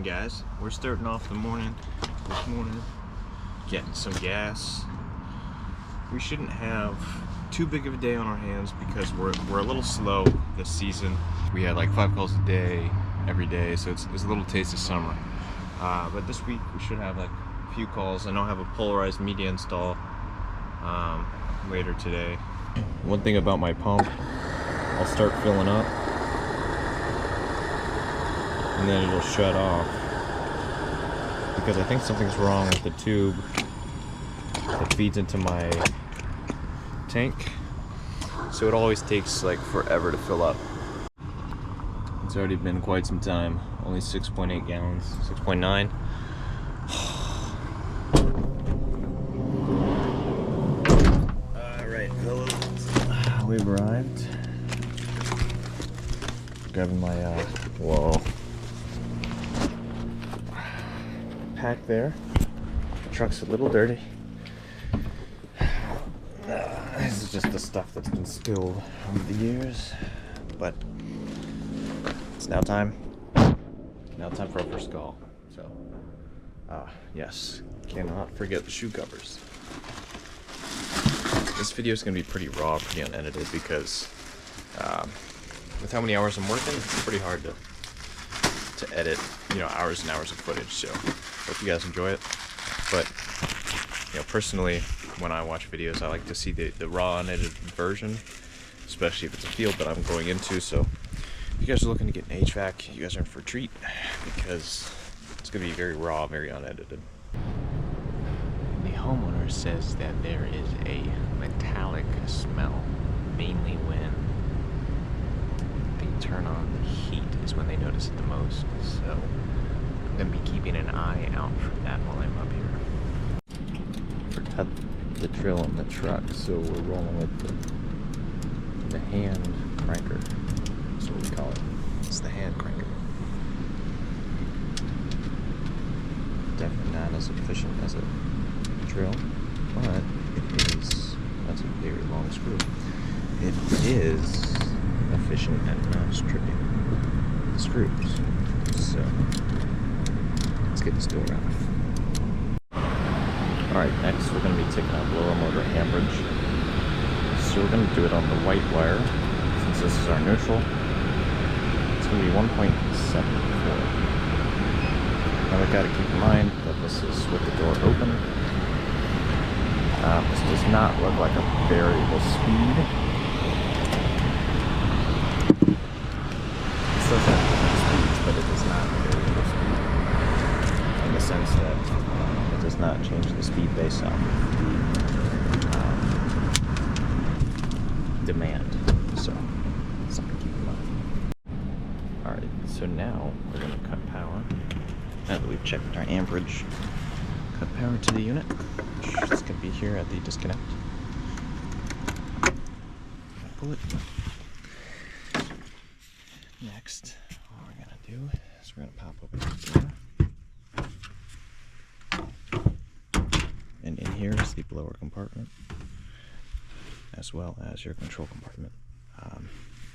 guys. We're starting off the morning this morning, getting some gas. We shouldn't have too big of a day on our hands because we're a little slow this season. We had like 5 calls a day, every day, so it's a little taste of summer. But this week we should have like a few calls. I know I have a polarized media install later today. One thing about my pump, I'll start filling up and then it'll shut off because I think something's wrong with the tube that feeds into my tank, so it always takes like forever to fill up. It's already been quite some time, only 6.8 gallons, 6.9. Alright fellas, we've arrived. Grabbing my whoa, pack there. The truck's a little dirty. This is just the stuff that's been spilled over the years, but it's now time for our first call. So yes, cannot forget the shoe covers. This video is going to be pretty raw, pretty unedited, because with how many hours I'm working, it's pretty hard to edit, hours and hours of footage. So hope you guys enjoy it. But personally, when I watch videos, I like to see the raw, unedited version, especially if it's a field that I'm going into. So if you guys are looking to get an HVAC, you guys are in for a treat, because it's going to be very raw, very unedited. The homeowner says that there is a metallic smell, mainly when they turn on the heat is when they notice it the most. So I'm going to be keeping an eye out for that while I'm up here. Cut the drill in the truck, so we're rolling with the hand cranker. That's what we call it. It's the hand cranker. Definitely not as efficient as a drill, but that's a very long screw. It is efficient at not stripping the screws. So let's get this door off. Alright, next we're going to be taking out blower motor amperage. So we're going to do it on the white wire, since this is our neutral. It's going to be 1.74. Now we've got to keep in mind that this is with the door open. This does not look like a variable speed. It does have different speeds, but it is not a variable speed, in the sense that it does not change the speed based off of the demand. So something to keep in mind. Alright, so now we're going to cut power. Now that we've checked our amperage, cut power to the unit. It's going to be here at the disconnect. Pull it. Next, what we're going to do is we're going to pop open the door. And in here is the blower compartment, as well as your control compartment.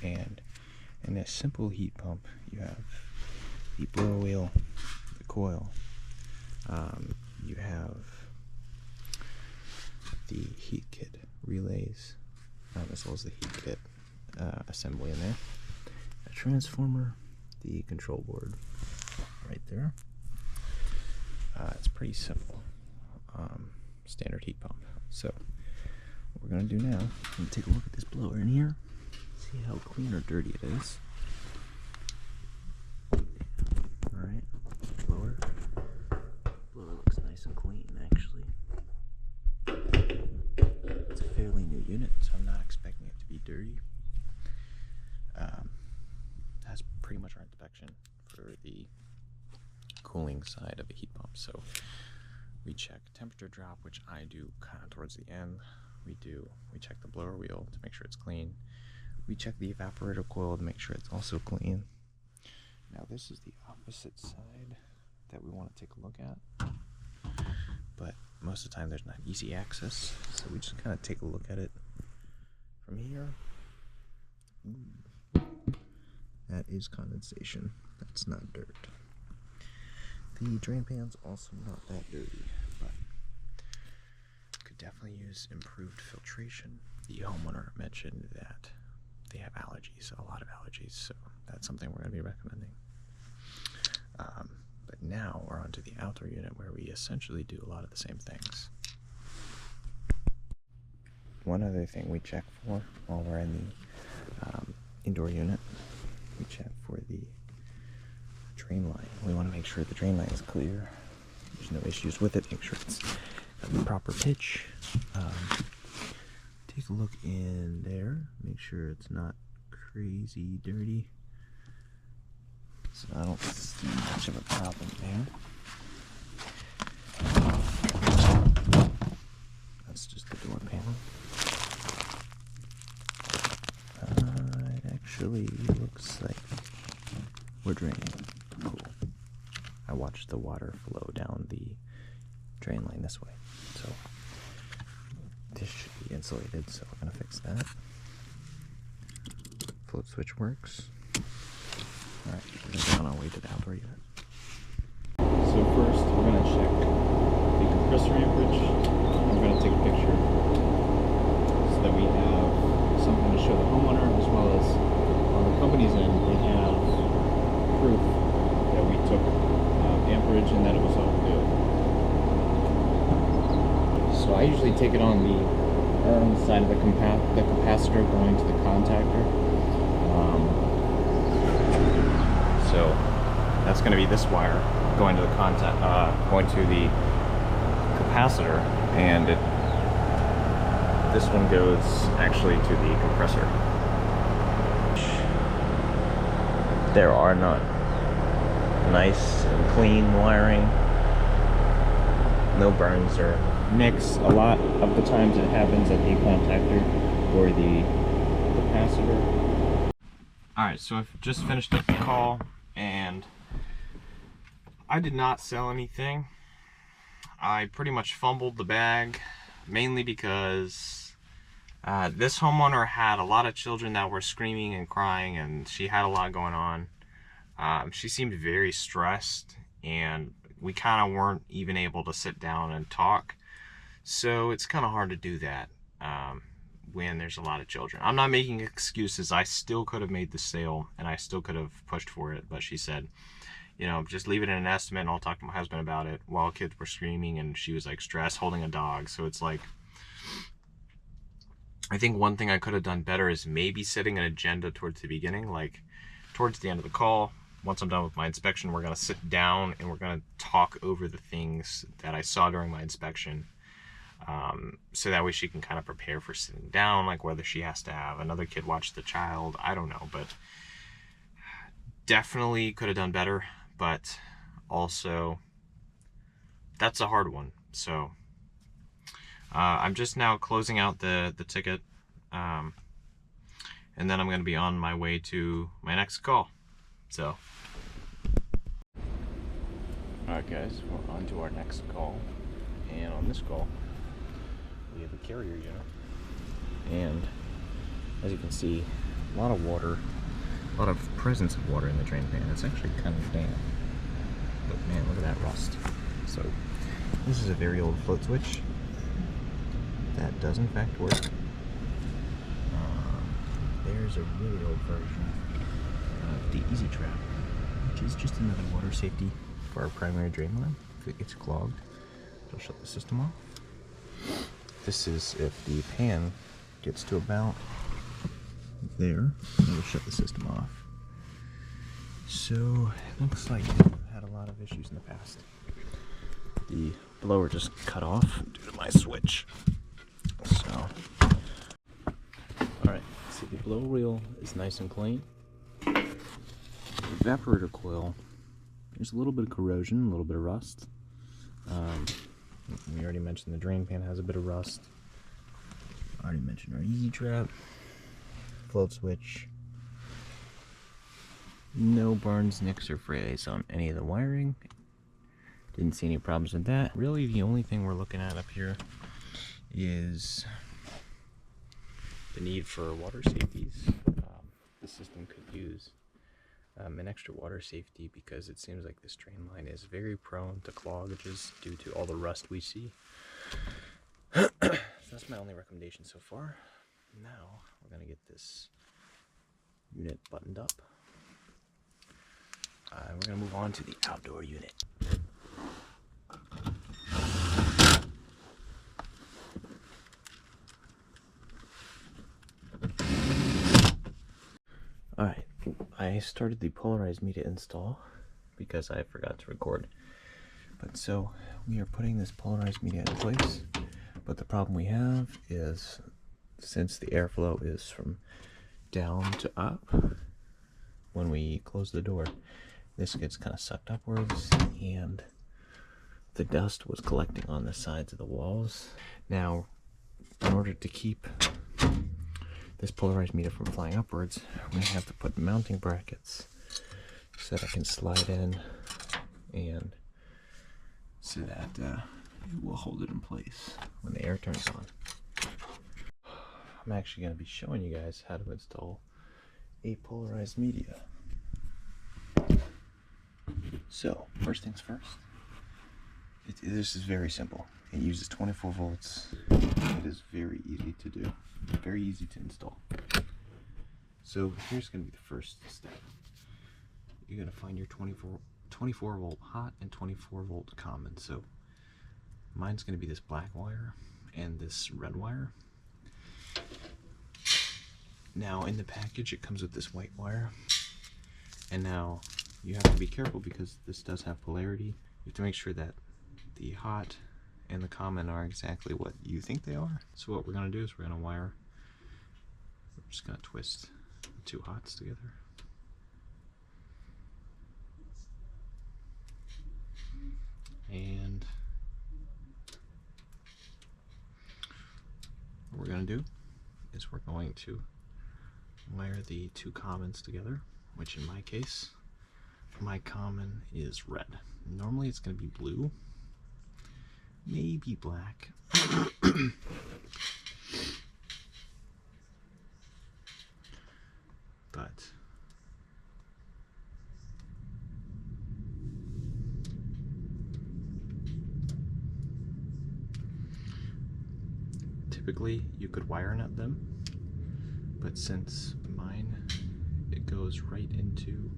And in this simple heat pump, you have the blower wheel, the coil, you have the heat kit relays, as well as the heat kit assembly in there, a transformer, the control board right there. It's pretty simple, standard heat pump. So what we're going to do now, I'm going to take a look at this blower in here, see how clean or dirty it is. Alright, blower looks nice and clean, actually. It's a fairly new unit, so I'm not expecting it to be dirty. That's pretty much our inspection for the cooling side of a heat pump. So we check temperature drop, which I do kind of towards the end. We check the blower wheel to make sure it's clean. We check the evaporator coil to make sure it's also clean. Now this is the opposite side that we want to take a look at, but most of the time there's not easy access, so we just kind of take a look at it from here. That is condensation, that's not dirt. The drain pan's also not that dirty, but could definitely use improved filtration. The homeowner mentioned that they have allergies, a lot of allergies, so that's something we're going to be recommending. But now we're on to the outdoor unit where we essentially do a lot of the same things. One other thing we check for while we're in the indoor unit, we check for the drain line. We want to make sure the drain line is clear. There's no issues with it. Make sure it's at the proper pitch. Take a look in there. Make sure it's not crazy dirty. So I don't see much of a problem there. That's just the door panel. It actually looks like we're draining. Cool. I watched the water flow down the drain line this way. So this should be insulated, so we're going to fix that. Float switch works. Alright, we're going to go on our way to the outdoor unit. So first, we're going to check the compressor amperage. I'm going to take a picture so that we have something to show the homeowner, as well as on the company's end, we have proof that we took amperage and that it was all good. So I usually take it on the side of the capacitor going to the contactor. So that's going to be this wire going to the going to the capacitor, and this one goes actually to the compressor. There are not nice and clean wiring, no burns or nicks. A lot of the times it happens at the contactor or the capacitor. Alright, so I've just finished up the call, and I did not sell anything. I pretty much fumbled the bag, mainly because this homeowner had a lot of children that were screaming and crying, and she had a lot going on. She seemed very stressed, and we kind of weren't even able to sit down and talk. So it's kind of hard to do that when there's a lot of children. I'm not making excuses. I still could have made the sale, and I still could have pushed for it, but she said, you know, just leave it in an estimate and I'll talk to my husband about it, while kids were screaming and she was like stressed holding a dog. So it's like, I think one thing I could have done better is maybe setting an agenda towards the beginning, like towards the end of the call. Once I'm done with my inspection, we're going to sit down and we're going to talk over the things that I saw during my inspection. So that way she can kind of prepare for sitting down, like whether she has to have another kid watch the child. I don't know, but definitely could have done better. But also, that's a hard one. So I'm just now closing out the ticket, and then I'm going to be on my way to my next call. So, alright guys, we're on to our next call, and on this call we have a carrier unit, and as you can see, a lot of water, a lot of presence of water in the drain pan. It's actually kind of damp, but man, look at that rust. So this is a very old float switch that does in fact work. There's a really old version of the Easy Trap, which is just another water safety for our primary drain line. If it gets clogged, it'll shut the system off. This is if the pan gets to about there, it'll shut the system off. So it looks like we've had a lot of issues in the past. The blower just cut off due to my switch. So, alright, see, the blow reel is nice and clean. The evaporator coil, there's a little bit of corrosion, a little bit of rust. We already mentioned the drain pan has a bit of rust. I already mentioned our Easy Trap. Float switch. No burns, nicks, or frays on any of the wiring. Didn't see any problems with that. Really, the only thing we're looking at up here is the need for water safeties. The system could use and extra water safety, because it seems like this drain line is very prone to clogages due to all the rust we see. So that's my only recommendation so far. Now we're going to get this unit buttoned up. We're going to move on to the outdoor unit. Alright, I started the polarized media install because I forgot to record. But so we are putting this polarized media in place, but the problem we have is, since the airflow is from down to up, when we close the door, this gets kind of sucked upwards, and the dust was collecting on the sides of the walls. Now, in order to keep this polarized media from flying upwards, I'm going to have to put mounting brackets so that I can slide in, and so that it will hold it in place when the air turns on. I'm actually going to be showing you guys how to install a polarized media. So, first things first, this is very simple. It uses 24 volts. It is very easy to do, very easy to install. So here's going to be the first step. You're going to find your 24 volt hot and 24 volt common. So mine's going to be this black wire and this red wire. Now in the package it comes with this white wire, and now you have to be careful because this does have polarity. You have to make sure that the hot and the common are exactly what you think they are. So what we're going to do is we're just going to twist the two hots together. And what we're going to do is we're going to wire the two commons together, which in my case, my common is red. Normally it's going to be blue, maybe black. But typically you could wire nut them, but since mine, it goes right into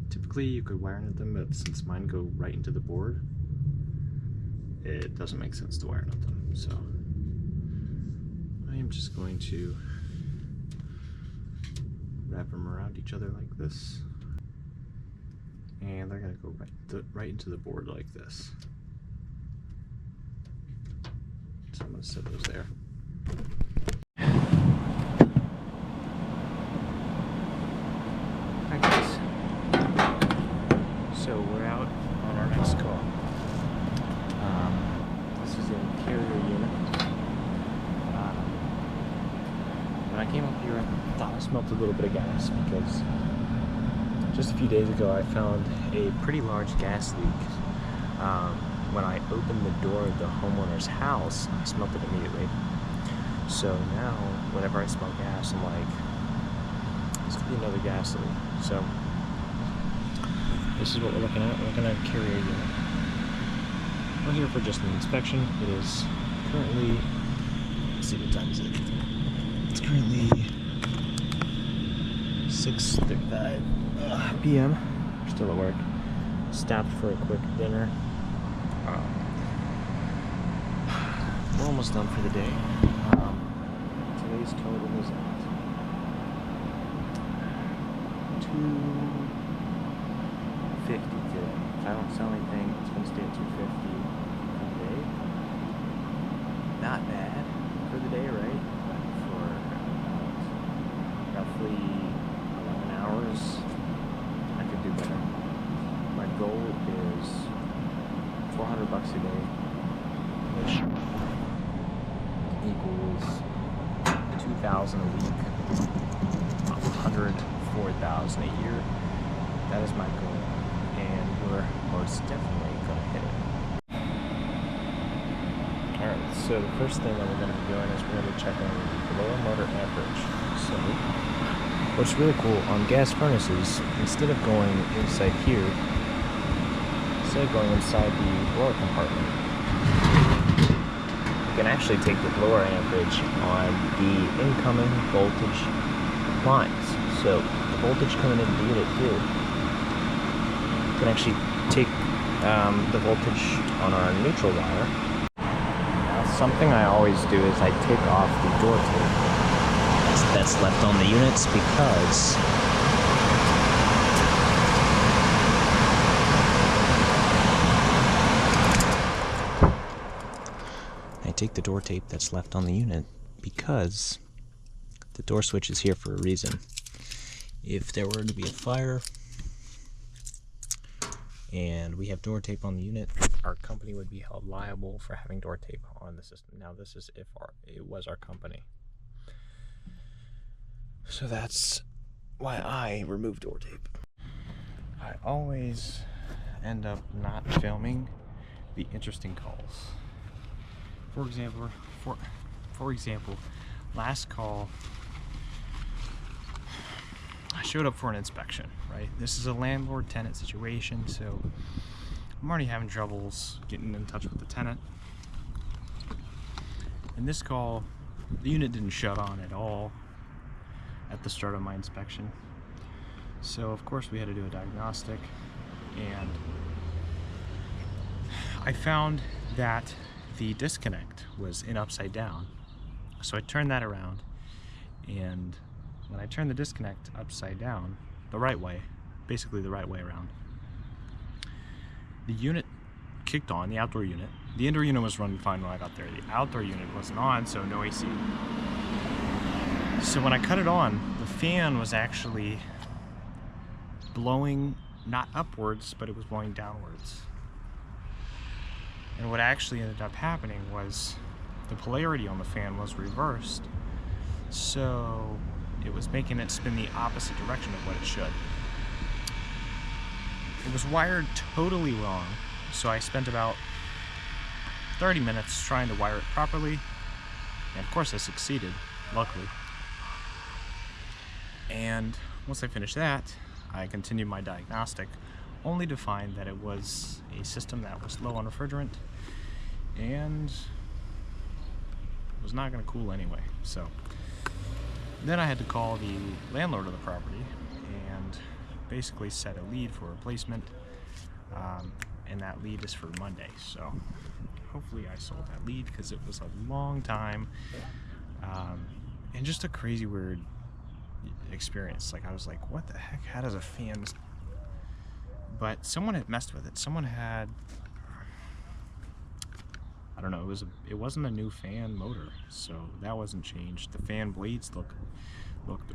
typically you could wire nut them, but since mine go right into the board, it doesn't make sense to wire nut them. So I am just going to wrap them around each other like this, and they're going to go right into the board like this. So I'm going to set those there. Hi guys. So we're out on our next call. This is an interior unit. When I came up here, I thought I smelled a little bit of gas because just a few days ago I found a pretty large gas leak. When I opened the door of the homeowner's house, I smelled it immediately. So now, whenever I smell gas, I'm like, this could be another gas leak. So this is what we're looking at. We're looking at a carrier unit. We're here for just an inspection. It is currently, let's see, what time is it? It's currently 6:35 p.m. We're still at work. Stopped for a quick dinner. We're almost done for the day. Today's total is at 250 today. If I don't sell anything, it's going to stay at 250 for the day. Not bad for the day, right? But for roughly 11 hours, I could do better. My goal is $400 a day, which equals $2,000 a week, $104,000 a year. That is my goal, and we're most definitely gonna hit it. Alright, So the first thing that we're going to be doing is we're going to be checking the blower motor amperage. So what's really cool on gas furnaces, instead of going inside here, instead of going inside the blower compartment, you can actually take the blower amperage on the incoming voltage lines. So the voltage coming into the unit here, you can actually take the voltage on our neutral wire. Now, something I always do is I take off the door tape that's left on the units, because I take the door tape that's left on the unit because the door switch is here for a reason. If there were to be a fire and we have door tape on the unit, our company would be held liable for having door tape on the system. Now, this is if it was our company. So that's why I remove door tape. I always end up not filming the interesting calls. For example, last call, I showed up for an inspection, right? This is a landlord-tenant situation, so I'm already having troubles getting in touch with the tenant. In this call, the unit didn't shut on at all at the start of my inspection. So of course we had to do a diagnostic, and I found that the disconnect was in upside down. So I turned that around, and when I turned the disconnect upside down, the right way, basically the right way around, the unit kicked on, the outdoor unit. The indoor unit was running fine when I got there. The outdoor unit wasn't on, so no AC. So when I cut it on, the fan was actually blowing not upwards, but it was blowing downwards. And what actually ended up happening was the polarity on the fan was reversed, so it was making it spin the opposite direction of what it should. It was wired totally wrong, so I spent about 30 minutes trying to wire it properly, and of course I succeeded, luckily. And once I finished that, I continued my diagnostic, only to find that it was a system that was low on refrigerant and was not going to cool anyway. So then I had to call the landlord of the property and basically set a lead for replacement, and that lead is for Monday. So hopefully I sold that lead, because it was a long time, and just a crazy weird experience. Like, I was like, what the heck, how does a fan, but someone had messed with it. Someone had, I don't know, it wasn't a new fan motor, so that wasn't changed. The fan blades looked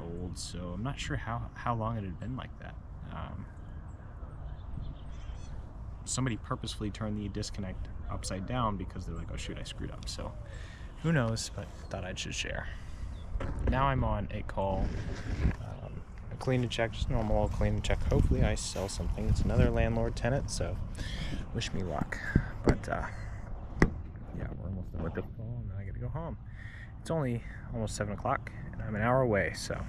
old, so I'm not sure how long it had been like that. Somebody purposefully turned the disconnect upside down because they're like, oh shoot, I screwed up. So who knows, but thought I should share. Now I'm on a call, a clean and check, just normal clean and check. Hopefully I sell something. It's another landlord tenant, so wish me luck. But yeah, we're almost done with the call, and then I gotta go home. It's only almost 7 o'clock, and I'm an hour away, so